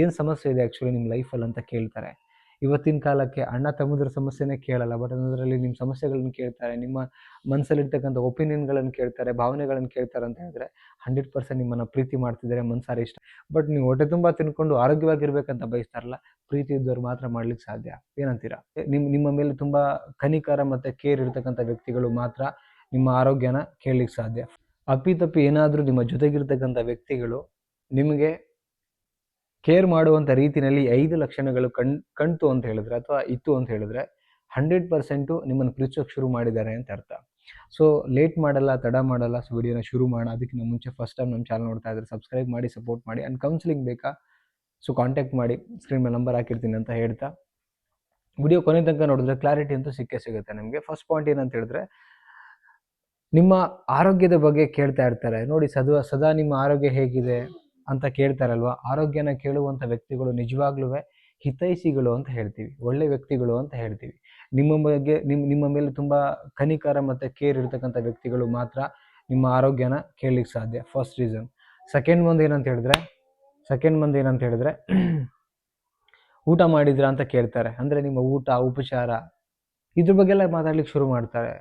ಏನು ಸಮಸ್ಯೆ ಇದೆ ಆ್ಯಕ್ಚುಲಿ ನಿಮ್ಮ ಲೈಫಲ್ಲಿ ಅಂತ ಕೇಳ್ತಾರೆ. ಇವತ್ತಿನ ಕಾಲಕ್ಕೆ ಅಣ್ಣ ತಮ್ಮಂದಿರ ಸಮಸ್ಯೆನೇ ಕೇಳಲ್ಲ, ಬಟ್ ಅದರಲ್ಲಿ ನಿಮ್ಮ ಸಮಸ್ಯೆಗಳನ್ನ ಕೇಳ್ತಾರೆ, ನಿಮ್ಮ ಮನಸ್ಸಲ್ಲಿರ್ತಕ್ಕಂಥ ಒಪಿನಿಯನ್ಗಳನ್ನು ಕೇಳ್ತಾರೆ, ಭಾವನೆಗಳನ್ನು ಕೇಳ್ತಾರೆ ಅಂತ ಹೇಳಿದ್ರೆ 100% ನಿಮ್ಮನ್ನು ಪ್ರೀತಿ ಮಾಡ್ತಿದ್ದಾರೆ, ಮನಸಾರೆ ಇಷ್ಟ. ಬಟ್ ನೀವು ಹೊಟ್ಟೆ ತುಂಬ ತಿನ್ಕೊಂಡು ಆರೋಗ್ಯವಾಗಿರ್ಬೇಕಂತ ಬಯಸ್ತಾರಲ್ಲ, ಪ್ರೀತಿ ಇದ್ದವ್ರು ಮಾತ್ರ ಮಾಡ್ಲಿಕ್ಕೆ ಸಾಧ್ಯ. ಏನಂತೀರಾ? ನಿಮ್ಮ ಮೇಲೆ ತುಂಬ ಕನಿಕರ ಮತ್ತು ಕೇರ್ ಇರ್ತಕ್ಕಂಥ ವ್ಯಕ್ತಿಗಳು ಮಾತ್ರ ನಿಮ್ಮ ಆರೋಗ್ಯನ ಕೇಳಲಿಕ್ಕೆ ಸಾಧ್ಯ. ಅಪ್ಪಿತಪ್ಪಿ ಏನಾದರೂ ನಿಮ್ಮ ಜೊತೆಗಿರ್ತಕ್ಕಂಥ ವ್ಯಕ್ತಿಗಳು ನಿಮಗೆ ಕೇರ್ ಮಾಡುವಂಥ ರೀತಿಯಲ್ಲಿ 5 ಲಕ್ಷಣಗಳು ಕಣ್ತು ಅಂತ ಹೇಳಿದ್ರೆ ಅಥವಾ ಇತ್ತು ಅಂತ ಹೇಳಿದ್ರೆ 100% ನಿಮ್ಮನ್ನು ಪ್ರೀತಿಸೋಕೆ ಶುರು ಮಾಡಿದ್ದಾರೆ ಅಂತ ಅರ್ಥ. ಸೊ ಲೇಟ್ ಮಾಡಲ್ಲ, ತಡ ಮಾಡಲ್ಲ. ಸೊ ವಿಡಿಯೋನ ಶುರು ಮಾಡೋಣ. ಅದಕ್ಕಿಂತ ಮುಂಚೆ ಫಸ್ಟ್ ಟೈಮ್ ನಮ್ಮ ಚಾನಲ್ ನೋಡ್ತಾ ಇದ್ರೆ ಸಬ್ಸ್ಕ್ರೈಬ್ ಮಾಡಿ, ಸಪೋರ್ಟ್ ಮಾಡಿ. ಆ್ಯಂಡ್ ಕೌನ್ಸಿಲಿಂಗ್ ಬೇಕಾ? ಸೊ ಕಾಂಟ್ಯಾಕ್ಟ್ ಮಾಡಿ, ಸ್ಕ್ರೀನ್ ಮೇಲೆ ನಂಬರ್ ಹಾಕಿರ್ತೀನಿ ಅಂತ ಹೇಳ್ತಾ ವಿಡಿಯೋ ಕೊನೆ ತನಕ ನೋಡಿದ್ರೆ ಕ್ಲಾರಿಟಿ ಅಂತೂ ಸಿಕ್ಕೇ ಸಿಗುತ್ತೆ ನಿಮಗೆ. ಫಸ್ಟ್ ಪಾಯಿಂಟ್ ಏನಂತ ಹೇಳಿದ್ರೆ, ನಿಮ್ಮ ಆರೋಗ್ಯದ ಬಗ್ಗೆ ಕೇಳ್ತಾ ಇರ್ತಾರೆ ನೋಡಿ. ಸದಾ ನಿಮ್ಮ ಆರೋಗ್ಯ ಹೇಗಿದೆ ಅಂತ ಕೇಳ್ತಾರಲ್ವ. ಆರೋಗ್ಯನ ಕೇಳುವಂಥ ವ್ಯಕ್ತಿಗಳು ನಿಜವಾಗ್ಲೂ ಹಿತೈಷಿಗಳು ಅಂತ ಹೇಳ್ತೀವಿ, ಒಳ್ಳೆ ವ್ಯಕ್ತಿಗಳು ಅಂತ ಹೇಳ್ತೀವಿ. ನಿಮ್ಮ ಬಗ್ಗೆ ನಿಮ್ಮ ಮೇಲೆ ತುಂಬ ಕನಿಕರ ಮತ್ತು ಕೇರ್ ಇರ್ತಕ್ಕಂಥ ವ್ಯಕ್ತಿಗಳು ಮಾತ್ರ ನಿಮ್ಮ ಆರೋಗ್ಯನ ಕೇಳಲಿಕ್ಕೆ ಸಾಧ್ಯ. First reason. ಸೆಕೆಂಡ್ ಮಂದ್ ಏನಂತ ಹೇಳಿದ್ರೆ ಊಟ ಮಾಡಿದ್ರಾ ಅಂತ ಕೇಳ್ತಾರೆ. ಅಂದರೆ ನಿಮ್ಮ ಊಟ, ಉಪಚಾರ ಇದ್ರ ಬಗ್ಗೆ ಎಲ್ಲ ಮಾತಾಡ್ಲಿಕ್ಕೆ ಶುರು ಮಾಡ್ತಾರೆ.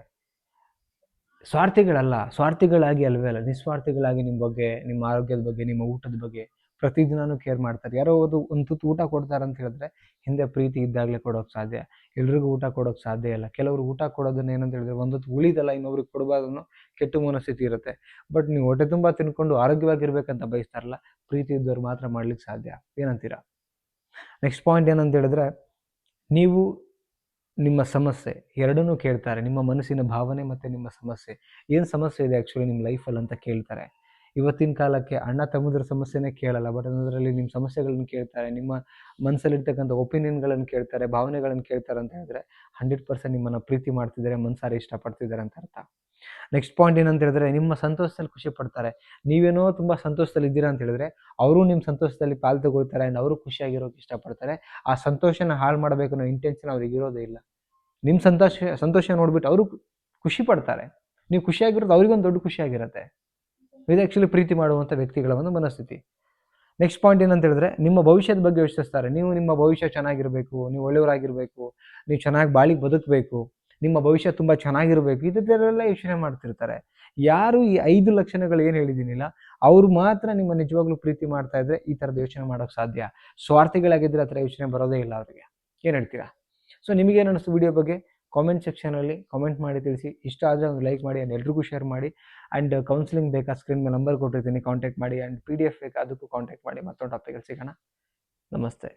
ಸ್ವಾರ್ಥಿಗಳಾಗಿ ಅಲ್ವೇ ಅಲ್ಲ, ನಿಸ್ವಾರ್ಥಿಗಳಾಗಿ ನಿಮ್ಮ ಬಗ್ಗೆ, ನಿಮ್ಮ ಆರೋಗ್ಯದ ಬಗ್ಗೆ, ನಿಮ್ಮ ಊಟದ ಬಗ್ಗೆ ಪ್ರತಿದಿನವೂ ಕೇರ್ ಮಾಡ್ತಾರೆ. ಯಾರೋ ಒಂದು ತುತ್ತು ಊಟ ಕೊಡ್ತಾರೆ ಅಂತ ಹೇಳಿದ್ರೆ ಹಿಂದೆ ಪ್ರೀತಿ ಇದ್ದಾಗಲೇ ಕೊಡೋಕೆ ಸಾಧ್ಯ. ಎಲ್ರಿಗೂ ಊಟ ಕೊಡೋಕೆ ಸಾಧ್ಯ ಇಲ್ಲ. ಕೆಲವರು ಊಟ ಕೊಡೋದನ್ನ ಏನಂತ ಹೇಳಿದ್ರೆ ಒಂದೊತ್ತು ಉಳಿದಲ್ಲ ಇನ್ನೊಬ್ರಿಗೆ ಕೊಡಬಾರ್ದು ಕೆಟ್ಟ ಮನಸ್ಥಿತಿ ಇರುತ್ತೆ. ಬಟ್ ನೀವು ಹೊಟ್ಟೆ ತುಂಬ ತಿನ್ಕೊಂಡು ಆರೋಗ್ಯವಾಗಿರ್ಬೇಕಂತ ಬಯಸ್ತಾರಲ್ಲ, ಪ್ರೀತಿ ಇದ್ದವ್ರು ಮಾತ್ರ ಮಾಡ್ಲಿಕ್ಕೆ ಸಾಧ್ಯ. ಏನಂತೀರಾ? ನೆಕ್ಸ್ಟ್ ಪಾಯಿಂಟ್ ಏನಂತ ಹೇಳಿದ್ರೆ, ನೀವು ನಿಮ್ಮ ಸಮಸ್ಯೆ ಎರಡನ್ನೂ ಕೇಳ್ತಾರೆ. ನಿಮ್ಮ ಮನಸ್ಸಿನ ಭಾವನೆ ಮತ್ತು ನಿಮ್ಮ ಸಮಸ್ಯೆ, ಏನು ಸಮಸ್ಯೆ ಇದೆ ಆ್ಯಕ್ಚುಲಿ ನಿಮ್ಮ ಲೈಫಲ್ಲಿ ಅಂತ ಕೇಳ್ತಾರೆ. ಇವತ್ತಿನ ಕಾಲಕ್ಕೆ ಅಣ್ಣ ತಮ್ಮಂದಿರ ಸಮಸ್ಯೆನೇ ಕೇಳಲ್ಲ, ಬಟ್ ಅದರಲ್ಲಿ ನಿಮ್ಮ ಸಮಸ್ಯೆಗಳನ್ನ ಕೇಳ್ತಾರೆ, ನಿಮ್ಮ ಮನಸ್ಸಲ್ಲಿರ್ತಕ್ಕಂಥ ಒಪಿನಿಯನ್ಗಳನ್ನು ಕೇಳ್ತಾರೆ, ಭಾವನೆಗಳನ್ನು ಕೇಳ್ತಾರೆ ಅಂತ ಹೇಳಿದ್ರೆ 100% ನಿಮ್ಮನ್ನು ಪ್ರೀತಿ ಮಾಡ್ತಿದ್ದಾರೆ, ಮನಸಾರೆ ಇಷ್ಟಪಡ್ತಿದ್ದಾರೆ ಅಂತ ಅರ್ಥ. ನೆಕ್ಸ್ಟ್ ಪಾಯಿಂಟ್ ಏನಂತ ಹೇಳಿದ್ರೆ, ನಿಮ್ಮ ಸಂತೋಷದಲ್ಲಿ ಖುಷಿ ಪಡ್ತಾರೆ. ನೀವೇನೋ ತುಂಬ ಸಂತೋಷದಲ್ಲಿ ಇದ್ದೀರಾ ಅಂತ ಹೇಳಿದ್ರೆ ಅವರು ನಿಮ್ಮ ಸಂತೋಷದಲ್ಲಿ ಪಾಲು ತಗೊಳ್ತಾರೆ. ಆ್ಯಂಡ್ ಅವರು ಖುಷಿಯಾಗಿರೋಕೆ ಇಷ್ಟಪಡ್ತಾರೆ. ಆ ಸಂತೋಷನ ಹಾಳು ಮಾಡಬೇಕು ಅನ್ನೋ ಇಂಟೆನ್ಷನ್ ಅವ್ರಿಗೆ ಇರೋದೇ ಇಲ್ಲ. ನಿಮ್ಮ ಸಂತೋಷ ನೋಡ್ಬಿಟ್ಟು ಅವರು ಖುಷಿ ಪಡ್ತಾರೆ. ನೀವು ಖುಷಿಯಾಗಿರೋದು ಅವ್ರಿಗೊಂದು ದೊಡ್ಡ ಖುಷಿಯಾಗಿರುತ್ತೆ. ಇದು ಆ್ಯಕ್ಚುಲಿ ಪ್ರೀತಿ ಮಾಡುವಂಥ ವ್ಯಕ್ತಿಗಳ ಒಂದು ಮನಸ್ಥಿತಿ. ನೆಕ್ಸ್ಟ್ ಪಾಯಿಂಟ್ ಏನಂತ ಹೇಳಿದ್ರೆ, ನಿಮ್ಮ ಭವಿಷ್ಯದ ಬಗ್ಗೆ ಯೋಚಿಸ್ತಾರೆ. ನೀವು ನಿಮ್ಮ ಭವಿಷ್ಯ ಚೆನ್ನಾಗಿರಬೇಕು, ನೀವು ಒಳ್ಳೆಯವರಾಗಿರಬೇಕು, ನೀವು ಚೆನ್ನಾಗಿ ಬಾಳಿಗೆ ಬದುಕಬೇಕು, ನಿಮ್ಮ ಭವಿಷ್ಯ ತುಂಬ ಚೆನ್ನಾಗಿರಬೇಕು, ಇದೆಲ್ಲ ಯೋಚನೆ ಮಾಡ್ತಿರ್ತಾರೆ. ಯಾರು ಈ 5 ಲಕ್ಷಣಗಳು ಏನು ಹೇಳಿದ್ದೀನಿಲ್ಲ ಅವರು ಮಾತ್ರ ನಿಮ್ಮ ನಿಜವಾಗ್ಲೂ ಪ್ರೀತಿ ಮಾಡ್ತಾ ಇದ್ರೆ ಈ ಥರದ ಯೋಚನೆ ಮಾಡೋಕ್ಕೆ ಸಾಧ್ಯ. ಸ್ವಾರ್ಥಿಗಳಾಗಿದ್ದರೆ ಆ ಥರ ಯೋಚನೆ ಬರೋದೇ ಇಲ್ಲ ಅವರಿಗೆ. ಏನು ಹೇಳ್ತೀರಾ? ಸೊ ನಿಮಗೇನು ಅನ್ನಿಸ್ತು ವಿಡಿಯೋ ಬಗ್ಗೆ? ಕಾಮೆಂಟ್ ಸೆಕ್ಷನಲ್ಲಿ ಕಾಮೆಂಟ್ ಮಾಡಿ ತಿಳಿಸಿ. ಇಷ್ಟ ಆದರೆ ಒಂದು ಲೈಕ್ ಮಾಡಿ ಆ್ಯಂಡ್ ಎಲ್ರಿಗೂ ಶೇರ್ ಮಾಡಿ. ಆ್ಯಂಡ್ ಕೌನ್ಸಿಲಿಂಗ್ ಬೇಕಾ? ಸ್ಕ್ರೀನ್ ಮೇಲೆ ನಂಬರ್ ಕೊಟ್ಟಿರ್ತೀನಿ, ಕಾಂಟ್ಯಾಕ್ಟ್ ಮಾಡಿ. ಆ್ಯಂಡ್ PDF ಬೇಕಾ? ಅದಕ್ಕೂ ಕಾಂಟ್ಯಾಕ್ಟ್ ಮಾಡಿ. ಮತ್ತೊಂದು ಟಾಪಿಕಲ್ಲಿ ಸಿಗೋಣ. ನಮಸ್ತೆ.